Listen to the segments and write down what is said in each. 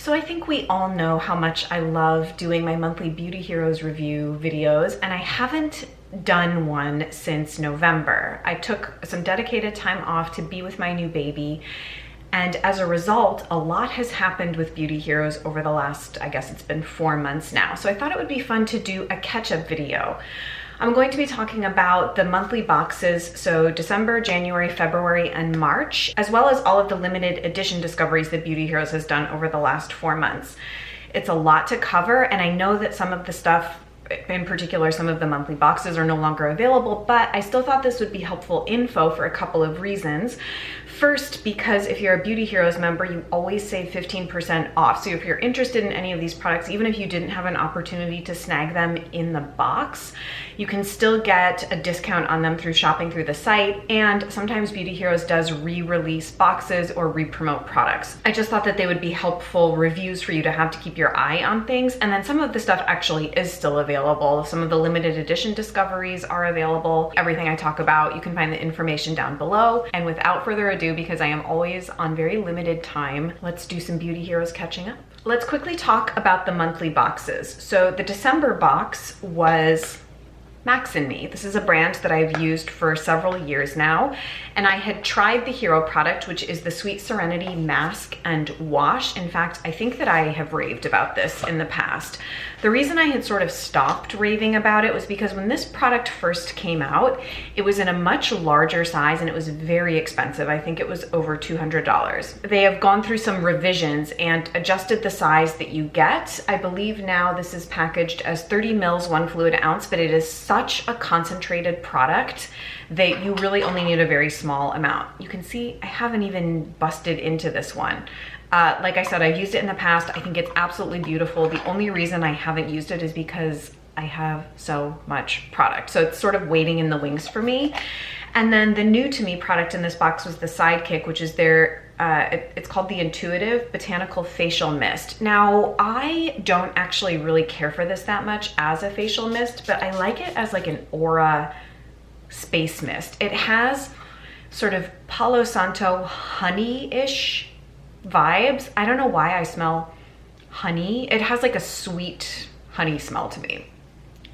So I think we all know how much I love doing my monthly Beauty Heroes review videos, and I haven't done one since November. I took some dedicated time off to be with my new baby, and as a result, a lot has happened with Beauty Heroes over the last, I guess it's been 4 months now. So I thought it would be fun to do a catch-up video. I'm going to be talking about the monthly boxes, so December, January, February, and March, as well as all of the limited edition discoveries that Beauty Heroes has done over the last 4 months. It's a lot to cover, and I know that some of the stuff, in particular, some of the monthly boxes are no longer available, but I still thought this would be helpful info for a couple of reasons. First, because if you're a Beauty Heroes member, you always save 15% off. So if you're interested in any of these products, even if you didn't have an opportunity to snag them in the box, you can still get a discount on them through shopping through the site. And sometimes Beauty Heroes does re-release boxes or re-promote products. I just thought that they would be helpful reviews for you to have to keep your eye on things. And then some of the stuff actually is still available. Some of the limited edition discoveries are available. Everything I talk about, you can find the information down below. And without further ado, because I am always on very limited time, let's do some Beauty Heroes catching up. Let's quickly talk about the monthly boxes. So the December box was Max and Me. This is a brand that I've used for several years now, and I had tried the hero product, which is the Sweet Serenity Mask and Wash. In fact, I think that I have raved about this in the past. The reason I had sort of stopped raving about it was because when this product first came out, it was in a much larger size and it was very expensive. I think it was over $200. They have gone through some revisions and adjusted the size that you get. I believe now this is packaged as 30 mils, 1 fluid ounce, but it is such a concentrated product that you really only need a very small amount. You can see I haven't even busted into this one. Like I said, I've used it in the past. I think it's absolutely beautiful. The only reason I haven't used it is because I have so much product. So it's sort of waiting in the wings for me. And then the new to me product in this box was the Sidekick, which is their, it's called the Intuitive Botanical Facial Mist. Now, I don't actually really care for this that much as a facial mist, but I like it as like an aura space mist. It has sort of Palo Santo honey-ish vibes. I don't know why I smell honey. It has like a sweet honey smell to me,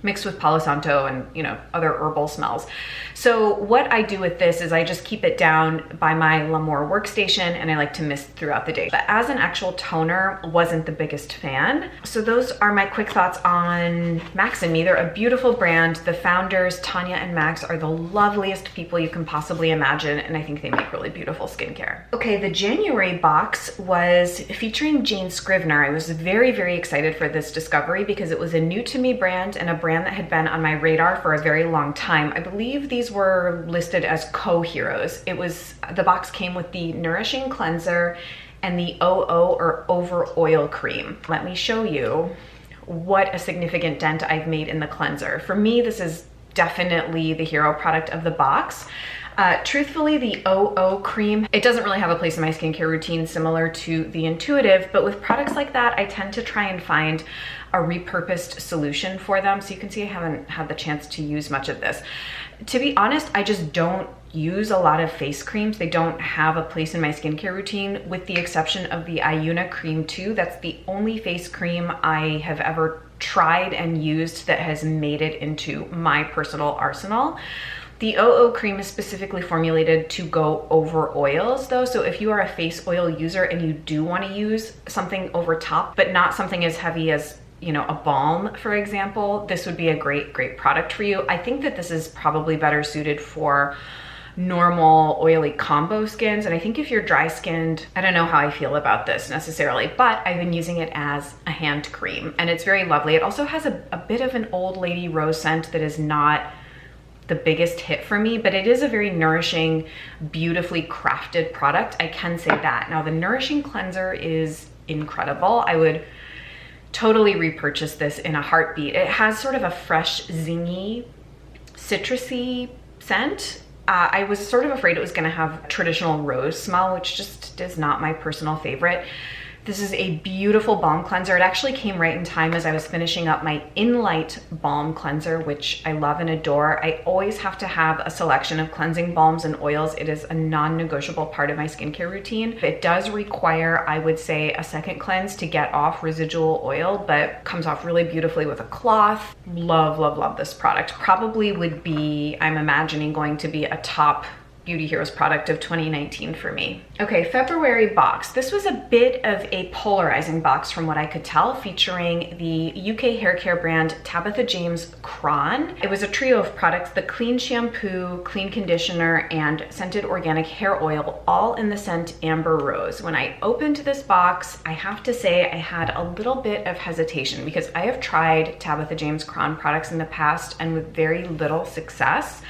mixed with Palo Santo and, you know, other herbal smells. So what I do with this is I just keep it down by my LAMOUR workstation and I like to mist throughout the day. But as an actual toner, wasn't the biggest fan. So those are my quick thoughts on Max and Me. They're a beautiful brand. The founders, Tanya and Max, are the loveliest people you can possibly imagine, and I think they make really beautiful skincare. Okay, the January box was featuring Jane Scribner. I was very, very excited for this discovery because it was a new to me brand and a brand that had been on my radar for a very long time. I believe these were listed as co-heroes. It was, the box came with the Nourishing Cleanser and the OO or Over Oil Cream. Let me show you what a significant dent I've made in the cleanser. For me, this is definitely the hero product of the box. Truthfully, the OO cream, it doesn't really have a place in my skincare routine similar to the Intuitive, but with products like that, I tend to try and find a repurposed solution for them. So you can see I haven't had the chance to use much of this. To be honest, I just don't use a lot of face creams. They don't have a place in my skincare routine, with the exception of the Eyeliner Cream 2. That's the only face cream I have ever tried and used that has made it into my personal arsenal. The OO cream is specifically formulated to go over oils though. So if you are a face oil user and you do want to use something over top, but not something as heavy as, you know, a balm, for example, this would be a great, great product for you. I think that this is probably better suited for normal oily combo skins. And I think if you're dry skinned, I don't know how I feel about this necessarily, but I've been using it as a hand cream and it's very lovely. It also has a bit of an old lady rose scent that is not the biggest hit for me, but it is a very nourishing, beautifully crafted product. I can say that. Now the Nourishing Cleanser is incredible. I would totally repurchase this in a heartbeat. It has sort of a fresh, zingy, citrusy scent. I was sort of afraid it was gonna have traditional rose smell, which just is not my personal favorite. This is a beautiful balm cleanser. It actually came right in time as I was finishing up my In-Light balm cleanser, which I love and adore. I always have to have a selection of cleansing balms and oils. It is a non-negotiable part of my skincare routine. It does require, I would say, a second cleanse to get off residual oil, but comes off really beautifully with a cloth. Love, love, love this product. Probably would be, I'm imagining, going to be a top Beauty Heroes product of 2019 for me. Okay, February box. This was a bit of a polarizing box from what I could tell, featuring the UK hair care brand Tabitha James Cron. It was a trio of products: the clean shampoo, clean conditioner, and scented organic hair oil, all in the scent Amber Rose. When I opened this box, I have to say I had a little bit of hesitation because I have tried Tabitha James Cron products in the past and with very little success.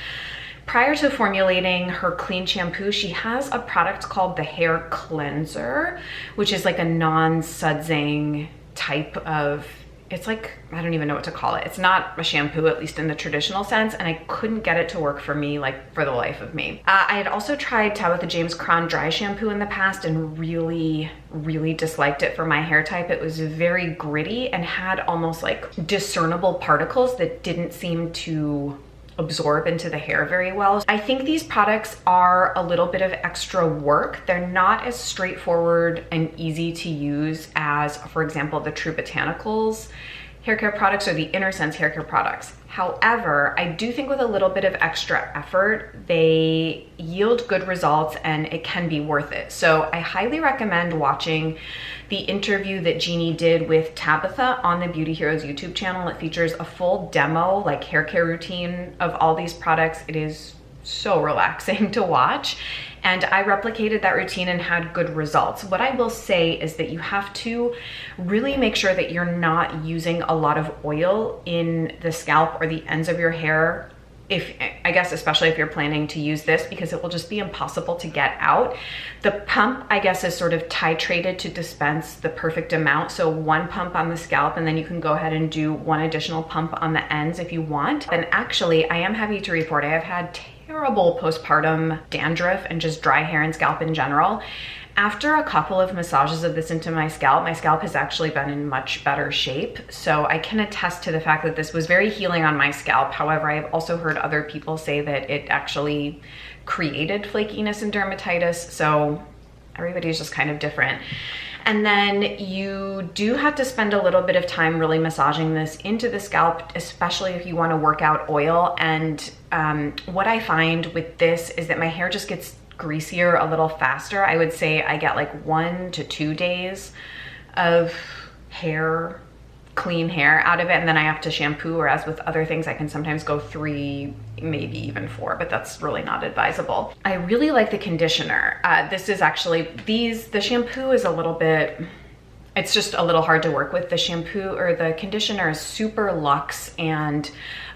Prior to formulating her clean shampoo, she has a product called the Hair Cleanser, which is like a non-sudsing type of, it's like, I don't even know what to call it. It's not a shampoo, at least in the traditional sense, and I couldn't get it to work for me, like for the life of me. I had also tried Tabitha James Cron dry shampoo in the past and really, really disliked it for my hair type. It was very gritty and had almost like discernible particles that didn't seem to absorb into the hair very well. I think these products are a little bit of extra work. They're not as straightforward and easy to use as, for example, the True Botanicals hair care products or the Inner Sense hair care products. However, I do think with a little bit of extra effort, they yield good results and it can be worth it. So I highly recommend watching the interview that Jeannie did with Tabitha on the Beauty Heroes YouTube channel. It features a full demo, like hair care routine of all these products. It is so relaxing to watch. And I replicated that routine and had good results. What I will say is that you have to really make sure that you're not using a lot of oil in the scalp or the ends of your hair, I guess especially if you're planning to use this, because it will just be impossible to get out. The pump, I guess, is sort of titrated to dispense the perfect amount. So one pump on the scalp, and then you can go ahead and do one additional pump on the ends if you want. And actually, I am happy to report I have had terrible postpartum dandruff and just dry hair and scalp in general. After a couple of massages of this into my scalp has actually been in much better shape. So I can attest to the fact that this was very healing on my scalp. However, I have also heard other people say that it actually created flakiness and dermatitis. So everybody's just kind of different. And then you do have to spend a little bit of time really massaging this into the scalp, especially if you want to work out oil. And what I find with this is that my hair just gets greasier a little faster. I would say I get like 1 to 2 days of clean hair out of it, and then I have to shampoo, whereas with other things I can sometimes go 3, maybe even 4, but that's really not advisable. I really like the conditioner. This is actually, the shampoo is a little bit, it's just a little hard to work with. The shampoo or the conditioner is super luxe and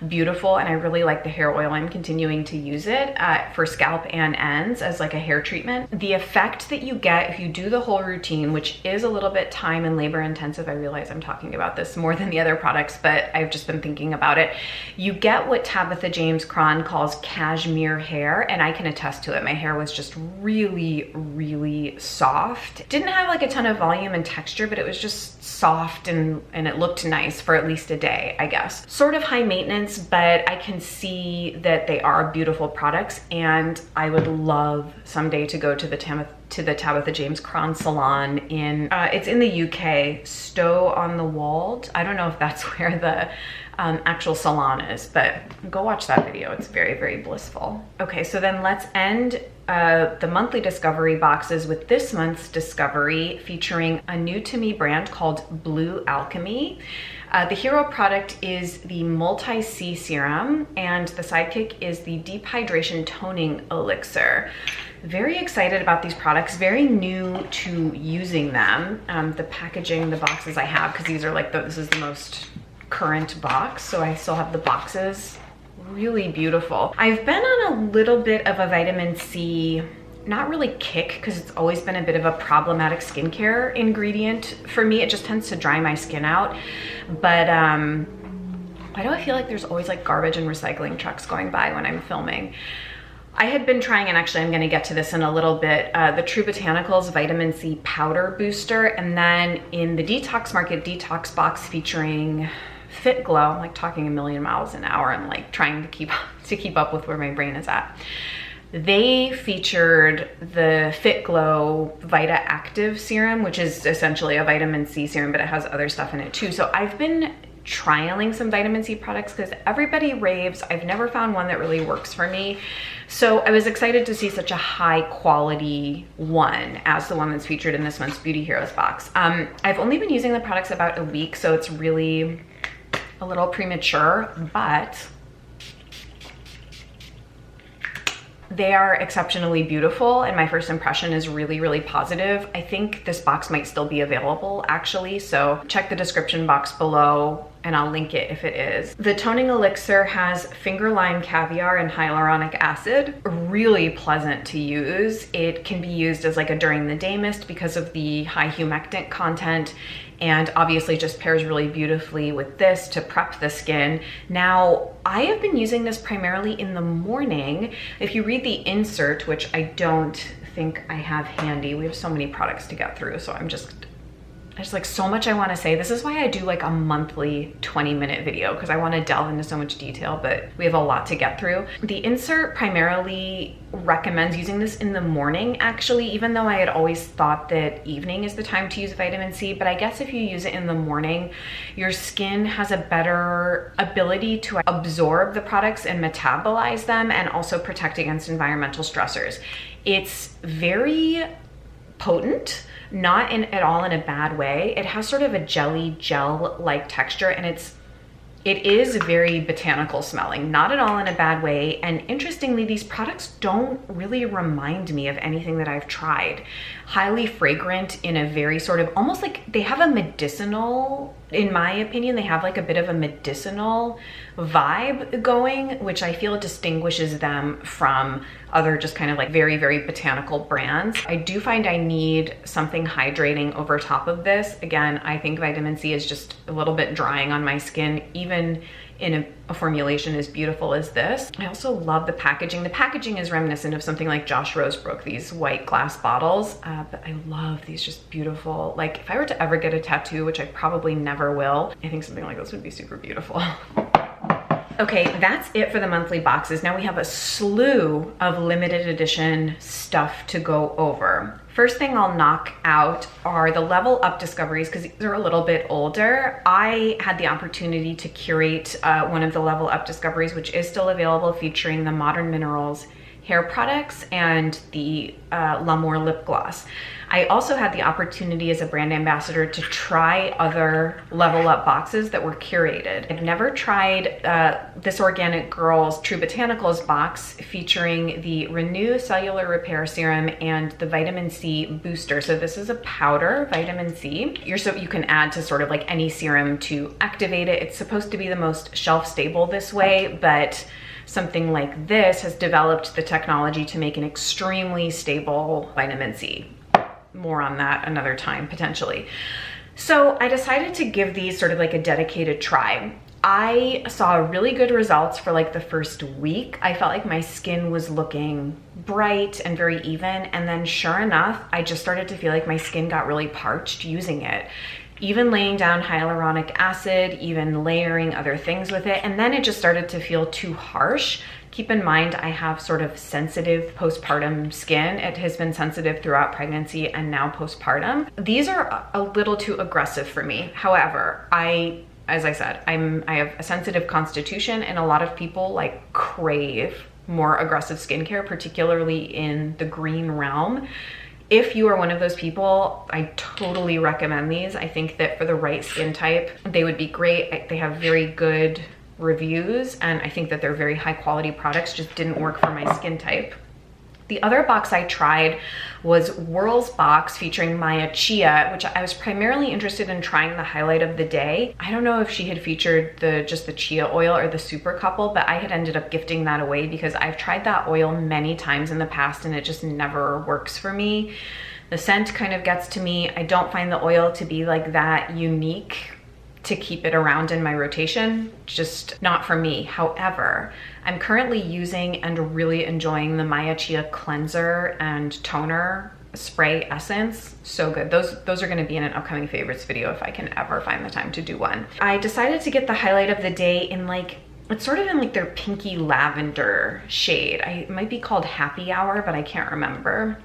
beautiful, and I really like the hair oil. I'm continuing to use it for scalp and ends as like a hair treatment. The effect that you get if you do the whole routine, which is a little bit time and labor intensive, I realize I'm talking about this more than the other products, but I've just been thinking about it. You get what Tabitha James Cron calls cashmere hair, and I can attest to it. My hair was just really, really soft. Didn't have like a ton of volume and texture, but it was just soft and it looked nice for at least a day, I guess. Sort of high maintenance, but I can see that they are beautiful products, and I would love someday to go to the Tabitha James Cron salon in, it's in the UK, Stow-on-the-Wold. I don't know if that's where the actual salon is, but go watch that video. It's very, very blissful. Okay, so then let's end the monthly discovery boxes with this month's discovery, featuring a new to me brand called Blue Alchemy. The hero product is the Multi-C Serum, and the sidekick is the Deep Hydration Toning Elixir. Very excited about these products, very new to using them. The packaging, the boxes I have, because these are like, this is the most current box, so I still have the boxes. Really beautiful. I've been on a little bit of a vitamin C, not really kick, because it's always been a bit of a problematic skincare ingredient for me. It just tends to dry my skin out. But why do I feel like there's always like garbage and recycling trucks going by when I'm filming? I had been trying, and actually I'm gonna get to this in a little bit, the True Botanicals Vitamin C Powder Booster, and then in the Detox Market Detox box featuring Fitglow. I'm like talking a million miles an hour and like trying to keep up with where my brain is at. They featured the Fitglow Vita Active Serum, which is essentially a vitamin C serum, but it has other stuff in it too. So I've been trialing some vitamin C products because everybody raves. I've never found one that really works for me. So I was excited to see such a high quality one as the one that's featured in this month's Beauty Heroes box. I've only been using the products about a week, so it's really a little premature, but they are exceptionally beautiful, and my first impression is really, really positive. I think this box might still be available actually, so check the description box below and I'll link it if it is. The toning elixir has finger lime caviar and hyaluronic acid. Really pleasant to use. It can be used as like a during the day mist because of the high humectant content, and obviously just pairs really beautifully with this to prep the skin. Now, I have been using this primarily in the morning. If you read the insert, which I don't think I have handy, we have so many products to get through, so there's like so much I want to say. This is why I do like a monthly 20-minute video, because I want to delve into so much detail, but we have a lot to get through. The insert primarily recommends using this in the morning actually, even though I had always thought that evening is the time to use vitamin C, but I guess if you use it in the morning, your skin has a better ability to absorb the products and metabolize them, and also protect against environmental stressors. It's very potent, not at all in a bad way. It has sort of a jelly gel-like texture, and it is very botanical smelling, not at all in a bad way. And interestingly, these products don't really remind me of anything that I've tried. Highly fragrant in a very sort of, almost like they have a medicinal, in my opinion, they have like a bit of a medicinal vibe going, which I feel distinguishes them from other just kind of like very, very botanical brands. I do find I need something hydrating over top of this. Again, I think vitamin C is just a little bit drying on my skin, even in a formulation as beautiful as this. I also love the packaging. The packaging is reminiscent of something like Josh Rosebrook, these white glass bottles, but I love these just beautiful. Like if I were to ever get a tattoo, which I probably never will, I think something like this would be super beautiful. Okay, that's it for the monthly boxes. Now we have a slew of limited edition stuff to go over. First thing I'll knock out are the Level Up Discoveries, because these are a little bit older. I had the opportunity to curate one of the Level Up Discoveries, which is still available, featuring the Modern Minerals hair products and the LAMOUR lip gloss. I also had the opportunity as a brand ambassador to try other Level Up boxes that were curated. I've never tried this Organic Girls True Botanicals box featuring the Renew Cellular Repair Serum and the Vitamin C Booster. So this is a powder vitamin C. You can add to sort of like any serum to activate it. It's supposed to be the most shelf stable this way, but something like this has developed the technology to make an extremely stable vitamin C. More on that another time, potentially. So I decided to give these sort of like a dedicated try. I saw really good results for like the first week. I felt like my skin was looking bright and very even. And then sure enough, I just started to feel like my skin got really parched using it. Even laying down hyaluronic acid, even layering other things with it. And then it just started to feel too harsh. Keep in mind, I have sort of sensitive postpartum skin. It has been sensitive throughout pregnancy and now postpartum. These are a little too aggressive for me. However, as I said, I have a sensitive constitution, and a lot of people like crave more aggressive skincare, particularly in the green realm. If you are one of those people, I totally recommend these. I think that for the right skin type, they would be great. They have very good reviews, and I think that they're very high quality products, just didn't work for my skin type. The other box I tried was Whirl's box featuring Maya Chia, which I was primarily interested in trying the highlight of the day. I don't know if she had featured just the chia oil or the super couple, but I had ended up gifting that away because I've tried that oil many times in the past and it just never works for me. The scent kind of gets to me. I don't find the oil to be like that unique to keep it around in my rotation, just not for me. However, I'm currently using and really enjoying the Maya Chia cleanser and toner spray essence. So good. Those are going to be in an upcoming favorites video if I can ever find the time to do one. I decided to get the highlight of the day in like, it's sort of in like their pinky lavender shade. It might be called Happy Hour, but I can't remember.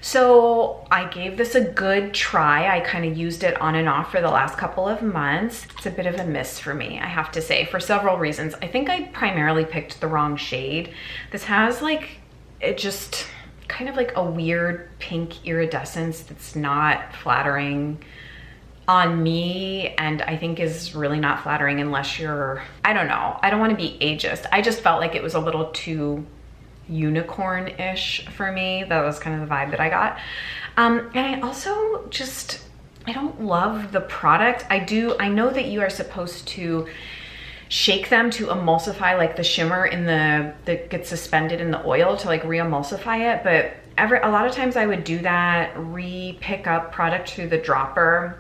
So I gave this a good try. I kind of used it on and off for the last couple of months. It's a bit of a miss for me, I have to say, for several reasons. I think I primarily picked the wrong shade. This has like, it just kind of like a weird pink iridescence that's not flattering on me, and I think is really not flattering unless you're, I don't know, I don't want to be ageist. I just felt like it was a little too unicorn-ish for me. That was kind of the vibe that I got. And I also just, I don't love the product. I know that you are supposed to shake them to emulsify like the shimmer in that gets suspended in the oil to like re-emulsify it, but a lot of times I would do that, pick up product through the dropper,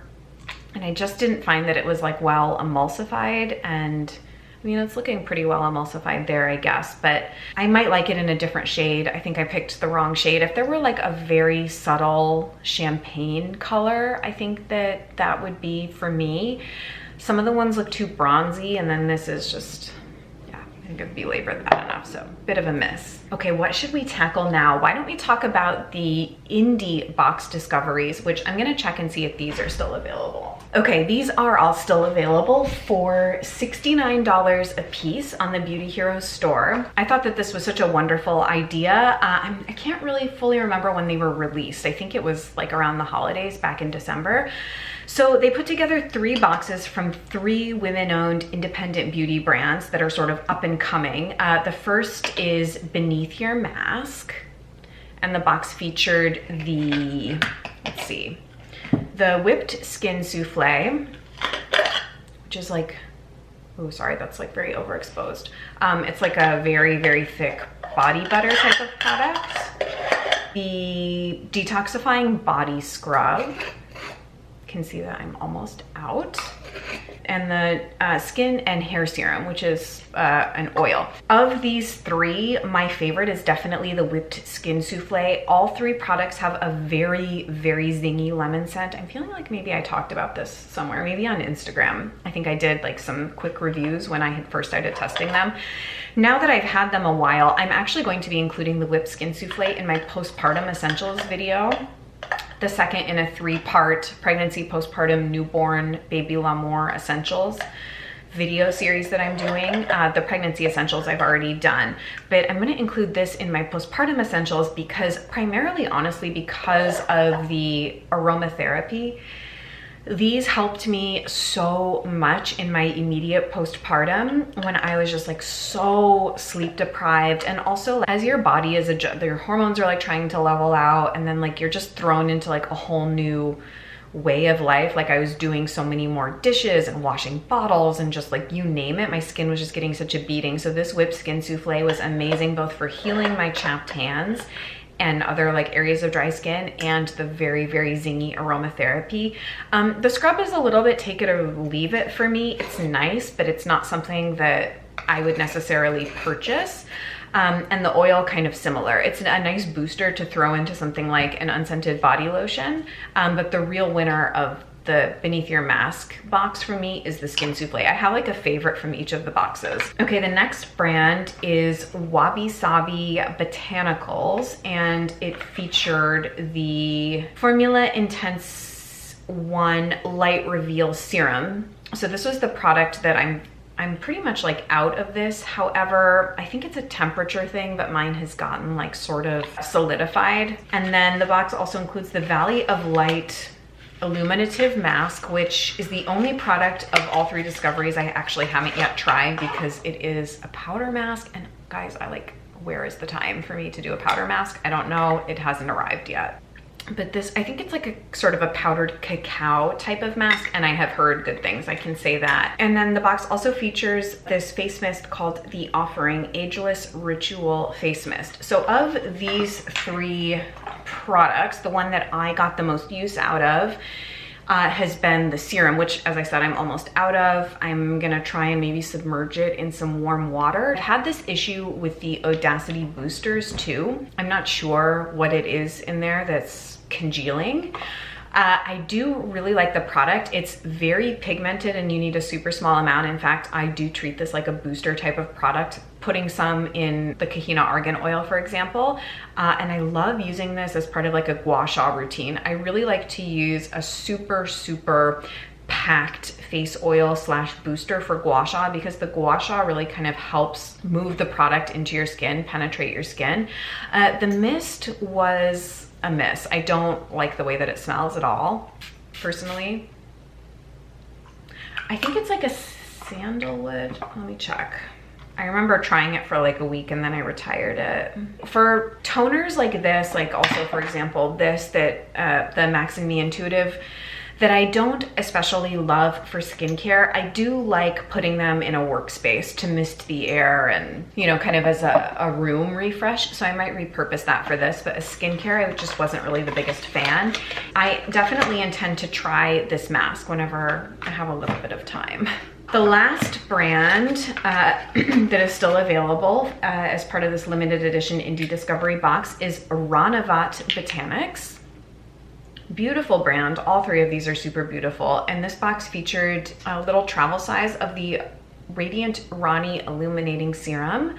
and I just didn't find that it was like well emulsified. And I mean, it's looking pretty well emulsified there, I guess, but I might like it in a different shade. I think I picked the wrong shade. If there were like a very subtle champagne color, I think that would be for me. Some of the ones look too bronzy, and then this is just, yeah, I think I've belabored that enough, so bit of a miss. Okay, what should we tackle now? Why don't we talk about the indie box discoveries, which I'm gonna check and see if these are still available. Okay, these are all still available for $69 a piece on the Beauty Heroes store. I thought that this was such a wonderful idea. I can't really fully remember when they were released. I think it was like around the holidays back in December. So they put together 3 boxes from 3 women-owned independent beauty brands that are sort of up and coming. The first is Beneath Your Mask, and the box featured the, let's see, the Whipped Skin Souffle, which is like, oh, sorry, that's like very overexposed. It's like a very, very thick body butter type of product. The Detoxifying Body Scrub. Can see that I'm almost out. And the Skin and Hair Serum, which is an oil. Of these 3, my favorite is definitely the Whipped Skin Souffle. All 3 products have a very, very zingy lemon scent. I'm feeling like maybe I talked about this somewhere, maybe on Instagram. I think I did like some quick reviews when I had first started testing them. Now that I've had them a while, I'm actually going to be including the Whipped Skin Souffle in my postpartum essentials video. The second in a 3-part pregnancy, postpartum, newborn, baby LAMOUR essentials video series that I'm doing. The pregnancy essentials I've already done, but I'm going to include this in my postpartum essentials because primarily, honestly, because of the aromatherapy. These helped me so much in my immediate postpartum when I was just like so sleep deprived, and also as your body is your hormones are like trying to level out, and then like you're just thrown into like a whole new way of life. Like I was doing so many more dishes and washing bottles and just like you name it, my skin was just getting such a beating. So this Whipped Skin Souffle was amazing both for healing my chapped hands and other like areas of dry skin, and the very, very zingy aromatherapy. The scrub is a little bit take it or leave it for me. It's nice, but it's not something that I would necessarily purchase. And the oil kind of similar. It's a nice booster to throw into something like an unscented body lotion, but the real winner of the Beneath Your Mask box for me is the Skin Souffle. I have like a favorite from each of the boxes. Okay, the next brand is Wabi Sabi Botanicals, and it featured the Formula Intense 1 Light Reveal Serum. So this was the product that I'm pretty much like out of this. However, I think it's a temperature thing, but mine has gotten like sort of solidified. And then the box also includes the Valley of Light Illuminative Mask, which is the only product of all 3 discoveries I actually haven't yet tried because it is a powder mask. And guys, where is the time for me to do a powder mask? I don't know, it hasn't arrived yet. But this, I think it's like a sort of a powdered cacao type of mask, and I have heard good things, I can say that. And then the box also features this face mist called The Offering Ageless Ritual Face Mist. So of these 3 products, the one that I got the most use out of has been the serum, which, as I said, I'm almost out of. I'm gonna try and maybe submerge it in some warm water. I've had this issue with the Audacity boosters too. I'm not sure what it is in there that's congealing. I do really like the product. It's very pigmented and you need a super small amount. In fact, I do treat this like a booster type of product, putting some in the Kahina Argan Oil, for example. And I love using this as part of like a gua sha routine. I really like to use a super packed face oil slash booster for gua sha, because the gua sha really kind of helps move the product into your skin, penetrate your skin. The mist was a miss. I don't like the way that it smells at all, personally. I think it's like a sandalwood. Let me check. I remember trying it for like a week and then I retired it. For toners like this, like also for example, this, that the Max and Me Intuitive, that I don't especially love for skincare, I do like putting them in a workspace to mist the air and, you know, kind of as a room refresh. So I might repurpose that for this, but as skincare, I just wasn't really the biggest fan. I definitely intend to try this mask whenever I have a little bit of time. The last brand that is still available as part of this limited edition Indie Discovery box is Ranavat Botanics. Beautiful brand. All three of these are super beautiful. And this box featured a little travel size of the Radiant Rani Illuminating Serum,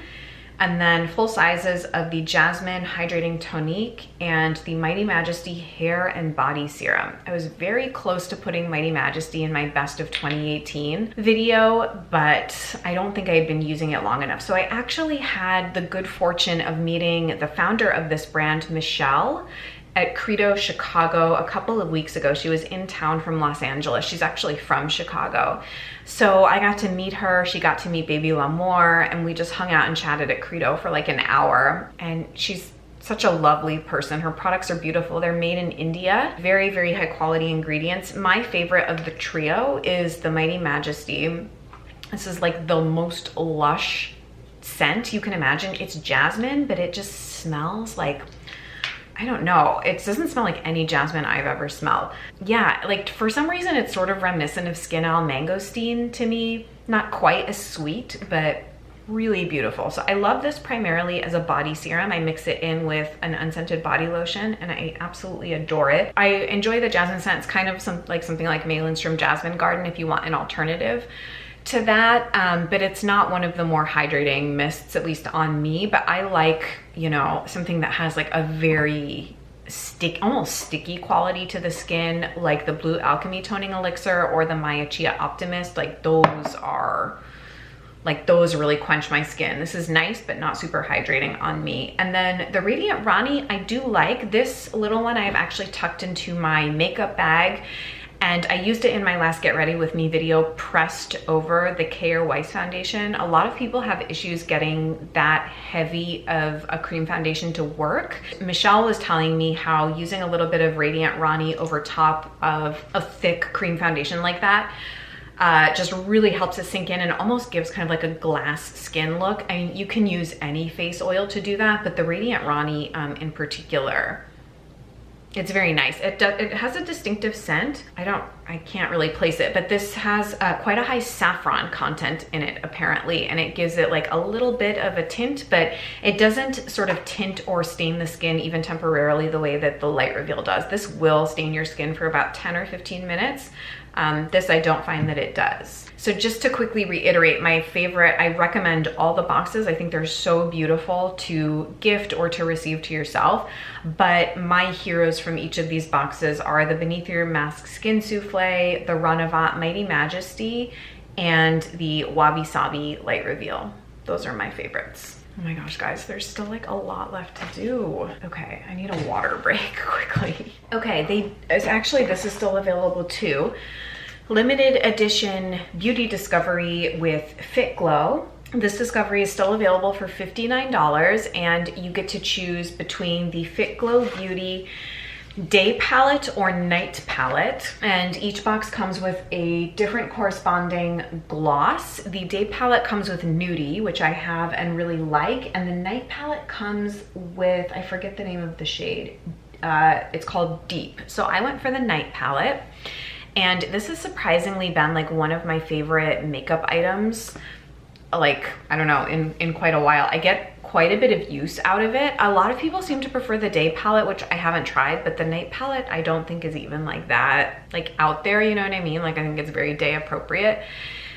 and then full sizes of the Jasmine Hydrating Tonique and the Mighty Majesty Hair and Body Serum. I was very close to putting Mighty Majesty in my best of 2018 video, but I don't think I had been using it long enough. So I actually had the good fortune of meeting the founder of this brand, Michelle, at Credo Chicago a couple of weeks ago. She was in town from Los Angeles. She's actually from Chicago. So I got to meet her. She got to meet baby L'Amour, and we just hung out and chatted at Credo for like an hour. And she's such a lovely person. Her products are beautiful. They're made in India. Very high quality ingredients. My favorite of the trio is the Mighty Majesty. This is like the most lush scent you can imagine. It's jasmine, but it just smells like, I don't know, it doesn't smell like any jasmine I've ever smelled. Yeah, like for some reason it's sort of reminiscent of Skin Al Mangosteen to me. Not quite as sweet, but really beautiful. So I love this primarily as a body serum. I mix it in with an unscented body lotion and I absolutely adore it. I enjoy the jasmine scent. It's kind of something like May Lindstrom Jasmine Garden if you want an alternative to that, but it's not one of the more hydrating mists, at least on me. But I like, you know, something that has like a very almost sticky quality to the skin, like the Blue Alchemy Toning Elixir or the Maya Chia Optimist. Like those really quench my skin. This is nice, but not super hydrating on me. And then the Radiant Rani, I do like. This little one I've actually tucked into my makeup bag, and I used it in my last Get Ready With Me video, pressed over the K.R. Weiss foundation. A lot of people have issues getting that heavy of a cream foundation to work. Michelle was telling me how using a little bit of Radiant Rani over top of a thick cream foundation like that just really helps it sink in and almost gives kind of like a glass skin look. I mean, you can use any face oil to do that, but the Radiant Rani in particular, it's very nice. It has a distinctive scent. I can't really place it, but this has quite a high saffron content in it apparently, and it gives it like a little bit of a tint, but it doesn't sort of tint or stain the skin even temporarily the way that the Light Reveal does. This will stain your skin for about 10 or 15 minutes. This I don't find that it does. So just to quickly reiterate, my favorite, I recommend all the boxes. I think they're so beautiful to gift or to receive to yourself. But my heroes from each of these boxes are the Beneath Your Mask Skin Souffle, the Ranavat Mighty Majesty, and the Wabi Sabi Light Reveal. Those are my favorites. Oh my gosh, guys, there's still like a lot left to do. Okay, I need a water break quickly. Okay, this is still available too. Limited edition Beauty Discovery with Fitglow. This discovery is still available for $59, and you get to choose between the Fitglow Beauty Day Palette or Night Palette, and each box comes with a different corresponding gloss. The Day Palette comes with Nudie, which I have and really like, and the Night Palette comes with, I forget the name of the shade, it's called Deep. So I went for the Night Palette. And this has surprisingly been like one of my favorite makeup items, like, I don't know, in quite a while. I get quite a bit of use out of it. A lot of people seem to prefer the day palette, which I haven't tried, but the night palette I don't think is even like that, like out there, you know what I mean? Like I think it's very day appropriate.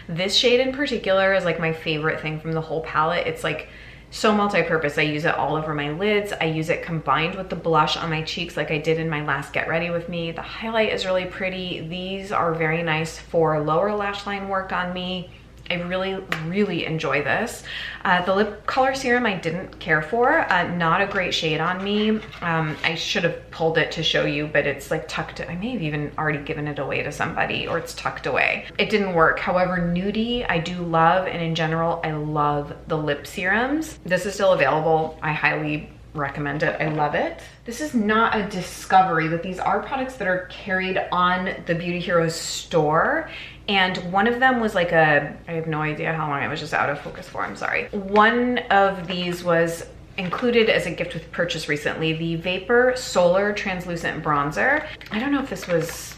This shade in particular is like my favorite thing from the whole palette. It's like so multi-purpose. I use it all over my lids. I use it combined with the blush on my cheeks like I did in my last Get Ready With Me. The highlight is really pretty. These are very nice for lower lash line work on me. I really, really enjoy this. The lip color serum I didn't care for. Not a great shade on me. I should have pulled it to show you, but it's like tucked. I may have even already given it away to somebody, or it's tucked away. It didn't work. However, Nudie I do love, and in general, I love the lip serums. This is still available. I highly recommend it. I love it. This is not a discovery, but these are products that are carried on the Beauty Heroes store. And one of them was like I have no idea how long I was just out of focus for, I'm sorry. One of these was included as a gift with purchase recently, the Vapor Solar Translucent Bronzer. I don't know if this was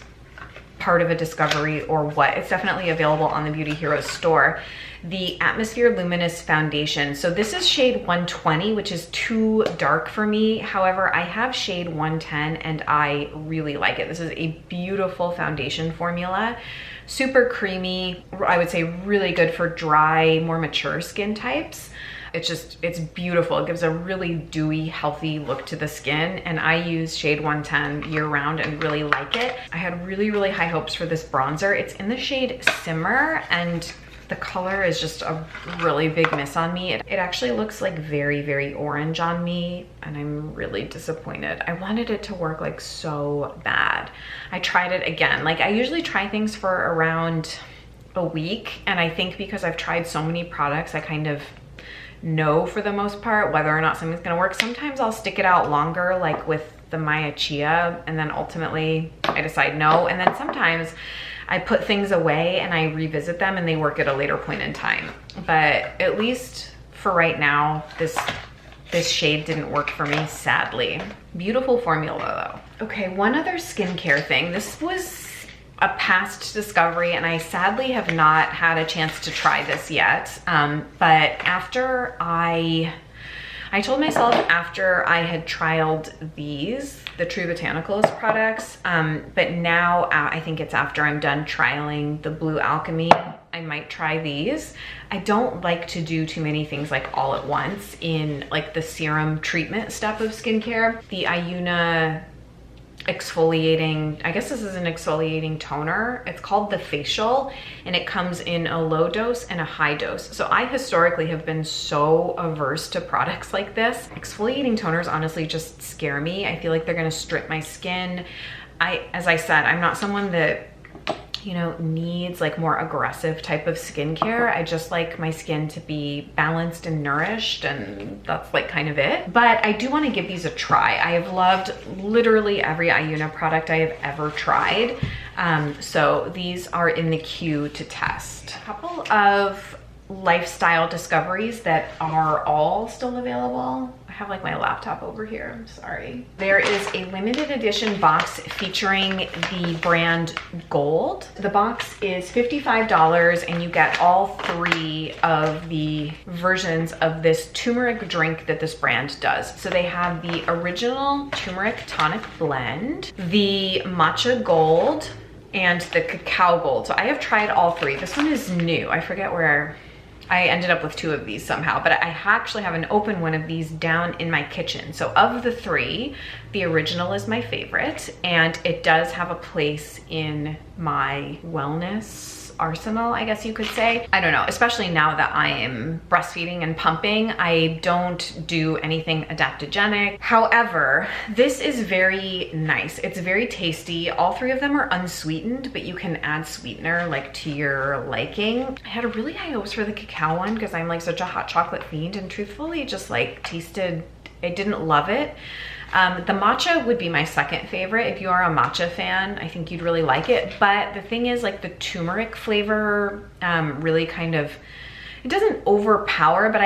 part of a discovery or what. It's definitely available on the Beauty Heroes store. The Atmosphere Luminous Foundation. So this is shade 120, which is too dark for me. However, I have shade 110 and I really like it. This is a beautiful foundation formula. Super creamy. I would say really good for dry, more mature skin types. It's beautiful. It gives a really dewy, healthy look to the skin. And I use shade 110 year round and really like it. I had really, really high hopes for this bronzer. It's in the shade Simmer, and the color is just a really big miss on me. It actually looks like very, very orange on me, and I'm really disappointed. I wanted it to work like so bad. I tried it again. Like I usually try things for around a week, and I think because I've tried so many products, I kind of know for the most part whether or not something's gonna work. Sometimes I'll stick it out longer, like with the Maya Chia, and then ultimately I decide no. And then sometimes I put things away and I revisit them and they work at a later point in time. But at least for right now, this shade didn't work for me, sadly. Beautiful formula though. Okay, one other skincare thing. This was a past discovery and I sadly have not had a chance to try this yet. But after I told myself after I had trialed these, the True Botanicals products, but now I think it's after I'm done trialing the Blue Alchemy, I might try these. I don't like to do too many things like all at once in like the serum treatment step of skincare. The Ayuna exfoliating, I guess this is an exfoliating toner. It's called the Facial, and it comes in a low dose and a high dose. So I historically have been so averse to products like this. Exfoliating toners honestly just scare me. I feel like they're gonna strip my skin. As I said, I'm not someone that, you know, needs like more aggressive type of skincare. I just like my skin to be balanced and nourished, and that's like kind of it. But I do want to give these a try. I have loved literally every Ayuna product I have ever tried. So these are in the queue to test. A couple of lifestyle discoveries that are all still available. I have like my laptop over here, I'm sorry. There is a limited edition box featuring the brand Gold. The box is $55 and you get all three of the versions of this turmeric drink that this brand does. So they have the original turmeric tonic blend, the matcha gold, and the cacao gold. So I have tried all three. This one is new. I forget where I ended up with two of these somehow, but I actually have an open one of these down in my kitchen. So of the three, the original is my favorite, and it does have a place in my wellness arsenal, I guess you could say. I don't know, especially now that I am breastfeeding and pumping, I don't do anything adaptogenic. However, this is very nice. It's very tasty. All three of them are unsweetened, but you can add sweetener like to your liking. I had really high hopes for the cacao one because I'm like such a hot chocolate fiend, and truthfully just like tasted, I didn't love it. The matcha would be my second favorite. If you are a matcha fan, I think you'd really like it. But the thing is, like, the turmeric flavor really kind of, it doesn't overpower, but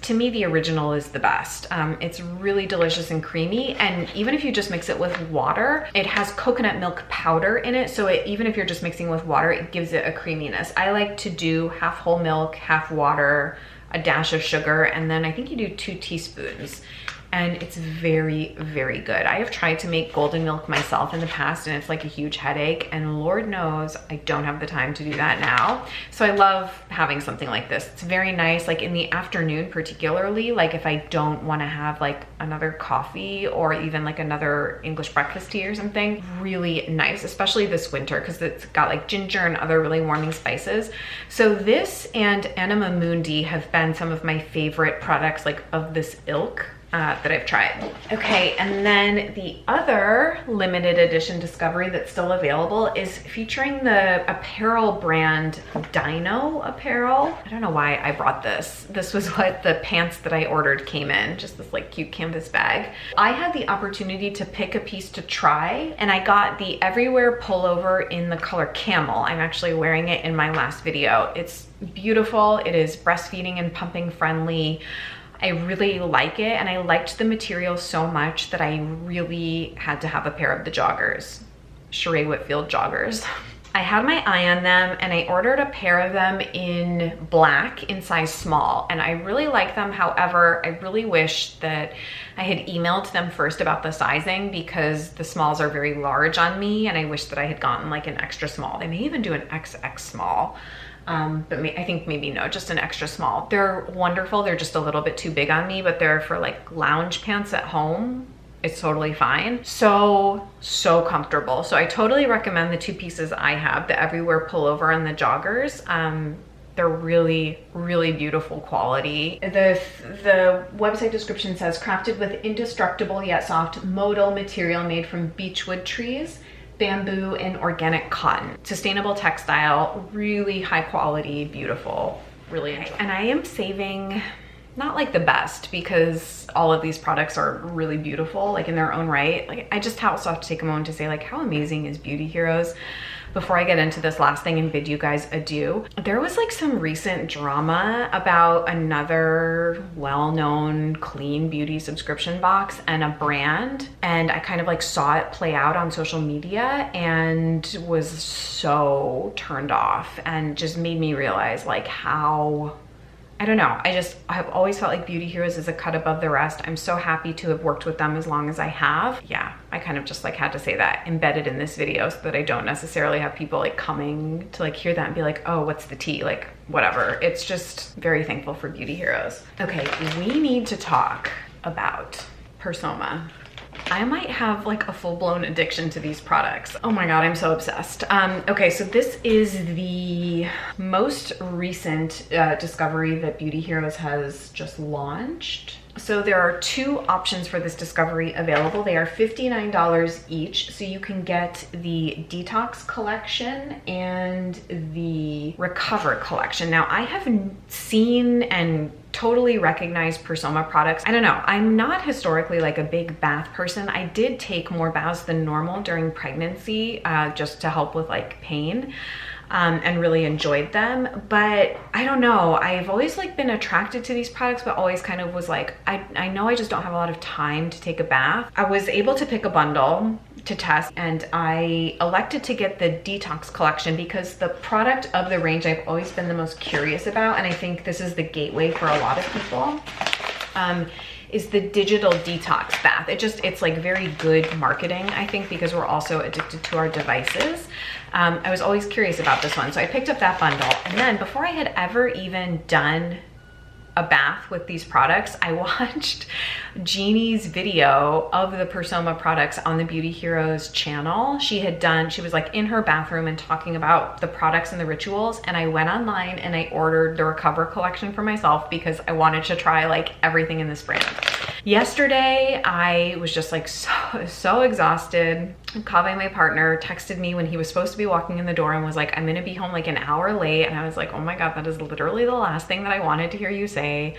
To me, the original is the best. It's really delicious and creamy, and even if you just mix it with water, it has coconut milk powder in it, so even if you're just mixing with water, it gives it a creaminess. I like to do half whole milk, half water, a dash of sugar, and then I think you do 2 teaspoons. And it's very, very good. I have tried to make golden milk myself in the past, and it's like a huge headache, and Lord knows I don't have the time to do that now. So I love having something like this. It's very nice, like in the afternoon particularly, like if I don't want to have like another coffee or even like another English breakfast tea or something. Really nice, especially this winter, because it's got like ginger and other really warming spices. So this and Enema Mundi have been some of my favorite products like of this ilk that I've tried. Okay, and then the other limited edition discovery that's still available is featuring the apparel brand Dino Apparel. I don't know why I brought this. This was what the pants that I ordered came in, just this like cute canvas bag. I had the opportunity to pick a piece to try, and I got the Everywhere pullover in the color camel. I'm actually wearing it in my last video. It's beautiful. It is breastfeeding and pumping friendly. I really like it, and I liked the material so much that I really had to have a pair of the joggers, Sheree Whitfield joggers. I had my eye on them, and I ordered a pair of them in black in size small, and I really like them. However, I really wish that I had emailed them first about the sizing, because the smalls are very large on me, and I wish that I had gotten like an extra small. They may even do an XX small. But I think maybe no, just an extra small. They're wonderful. They're just a little bit too big on me, but they're for like lounge pants at home. It's totally fine. So comfortable. So I totally recommend the 2 pieces I have, the Everywhere pullover and the joggers. They're really, really beautiful quality. The website description says, crafted with indestructible yet soft modal material made from beechwood trees, bamboo, and organic cotton. Sustainable textile, really high quality, beautiful, really enjoy. And I am saving, not like the best, because all of these products are really beautiful, like in their own right. Like I just also have to take a moment to say like how amazing is Beauty Heroes. Before I get into this last thing and bid you guys adieu, there was like some recent drama about another well-known clean beauty subscription box and a brand, and I kind of like saw it play out on social media and was so turned off, and just made me realize like how, I don't know, I have always felt like Beauty Heroes is a cut above the rest. I'm so happy to have worked with them as long as I have. Yeah, I kind of just like had to say that embedded in this video so that I don't necessarily have people like coming to like hear that and be like, oh, what's the tea? Like whatever. It's just very thankful for Beauty Heroes. Okay, we need to talk about Persoma. I might have like a full-blown addiction to these products. Oh my God, I'm so obsessed. Okay, so this is the most recent discovery that Beauty Heroes has just launched. So there are 2 options for this discovery available. They are $59 each. So you can get the Detox collection and the Recover collection. Now I have seen and totally recognized Persoma products. I don't know, I'm not historically like a big bath person. I did take more baths than normal during pregnancy just to help with like pain. And really enjoyed them, but I don't know, I've always like been attracted to these products, but always kind of was like, I know I just don't have a lot of time to take a bath. I was able to pick a bundle to test, and I elected to get the Detox collection because the product of the range I've always been the most curious about, and I think this is the gateway for a lot of people, is the digital detox bath. It's like very good marketing, I think, because we're also addicted to our devices. I was always curious about this one, so I picked up that bundle. And then before I had ever even done a bath with these products, I watched Jeannie's video of the Persoma products on the Beauty Heroes channel. She was like in her bathroom and talking about the products and the rituals, and I went online and I ordered the Recover collection for myself because I wanted to try like everything in this brand. Yesterday, I was just like so exhausted. Kaveh, my partner, texted me when he was supposed to be walking in the door and was like, I'm gonna be home like an hour late. And I was like, oh my God, that is literally the last thing that I wanted to hear you say.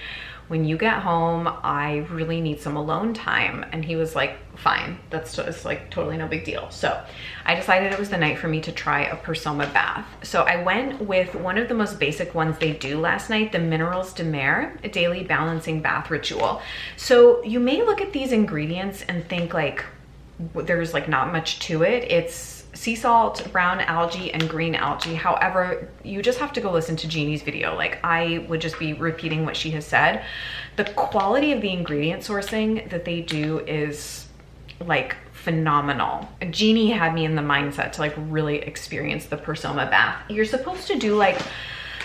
When you get home, I really need some alone time. And he was like, fine, that's just like totally no big deal. So I decided it was the night for me to try a Persoma bath. So I went with one of the most basic ones they do last night, the Minerals de Mer, a daily balancing bath ritual. So you may look at these ingredients and think like, there's like not much to it. It's sea salt, brown algae, and green algae. However, you just have to go listen to Jeannie's video. Like, I would just be repeating what she has said. The quality of the ingredient sourcing that they do is like phenomenal. Jeannie had me in the mindset to like really experience the Persoma bath. You're supposed to do like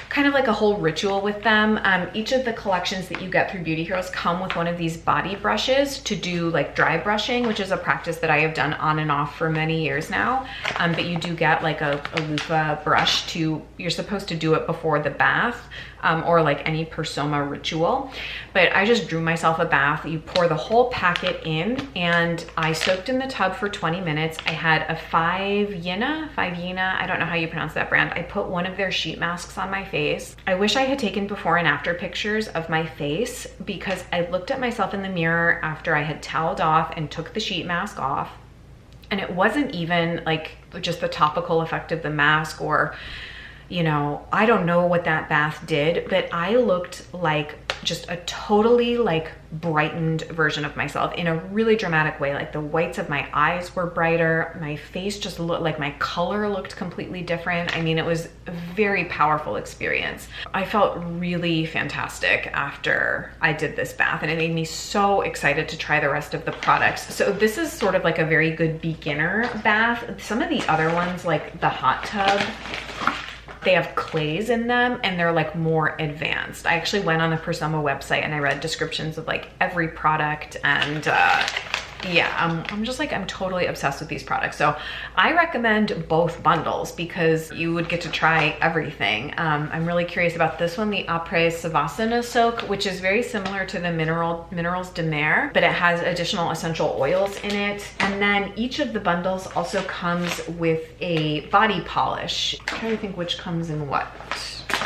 kind of like a whole ritual with them. Each of the collections that you get through Beauty Heroes come with one of these body brushes to do like dry brushing, which is a practice that I have done on and off for many years now. But you do get like a loofah brush you're supposed to do it before the bath, or like any Persoma ritual. But I just drew myself a bath. You pour the whole packet in, and I soaked in the tub for 20 minutes. I had a 5Yena, I don't know how you pronounce that brand. I put one of their sheet masks on my face. I wish I had taken before and after pictures of my face, because I looked at myself in the mirror after I had toweled off and took the sheet mask off. And it wasn't even like just the topical effect of the mask, or, you know, I don't know what that bath did, but I looked like just a totally like brightened version of myself in a really dramatic way. Like the whites of my eyes were brighter. My face just looked like my color looked completely different. I mean, it was a very powerful experience. I felt really fantastic after I did this bath, and it made me so excited to try the rest of the products. So this is sort of like a very good beginner bath. Some of the other ones, like the hot tub, they have clays in them and they're like more advanced. I actually went on the Persoma website and I read descriptions of like every product, and yeah, I'm just like, I'm totally obsessed with these products. So I recommend both bundles because you would get to try everything. I'm really curious about this one, the Après Savasana Soak, which is very similar to the Minerals de Mer, but it has additional essential oils in it. And then each of the bundles also comes with a body polish. I'm trying to think which comes in what.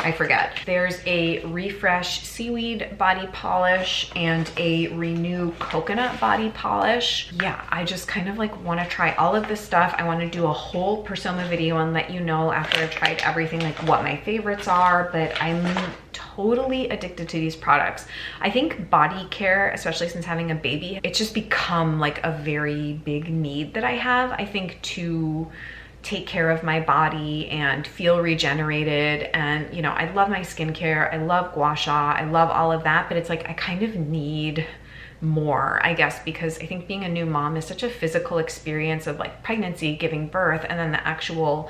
I forget. There's a Refresh Seaweed body polish and a Renew Coconut body polish. Yeah, I just kind of like want to try all of this stuff. I want to do a whole Persoma video and let you know after I've tried everything, like what my favorites are, but I'm totally addicted to these products. I think body care, especially since having a baby, it's just become like a very big need that I have, I think, to take care of my body and feel regenerated. And you know, I love my skincare, I love gua sha, I love all of that, but it's like I kind of need more, I guess, because I think being a new mom is such a physical experience of like pregnancy, giving birth, and then the actual,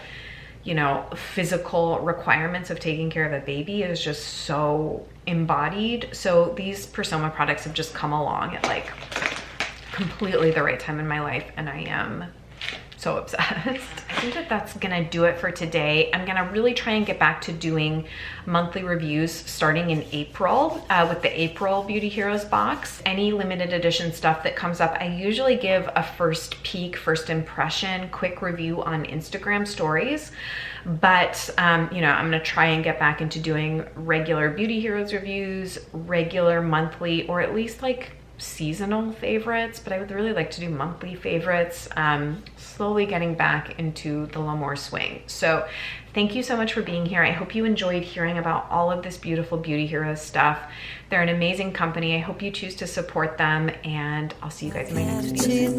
you know, physical requirements of taking care of a baby is just so embodied. So these Persoma products have just come along at like completely the right time in my life, and I am so obsessed. I think that that's gonna do it for today. I'm gonna really try and get back to doing monthly reviews starting in April with the April Beauty Heroes box. Any limited edition stuff that comes up, I usually give a first peek, first impression, quick review on Instagram stories. But you know, I'm gonna try and get back into doing regular Beauty Heroes reviews, regular monthly, or at least like seasonal favorites, but I would really like to do monthly favorites. Slowly getting back into the LAMOUR swing. So thank you so much for being here. I hope you enjoyed hearing about all of this beautiful Beauty Heroes stuff. They're an amazing company. I hope you choose to support them, and I'll see you guys in my next video.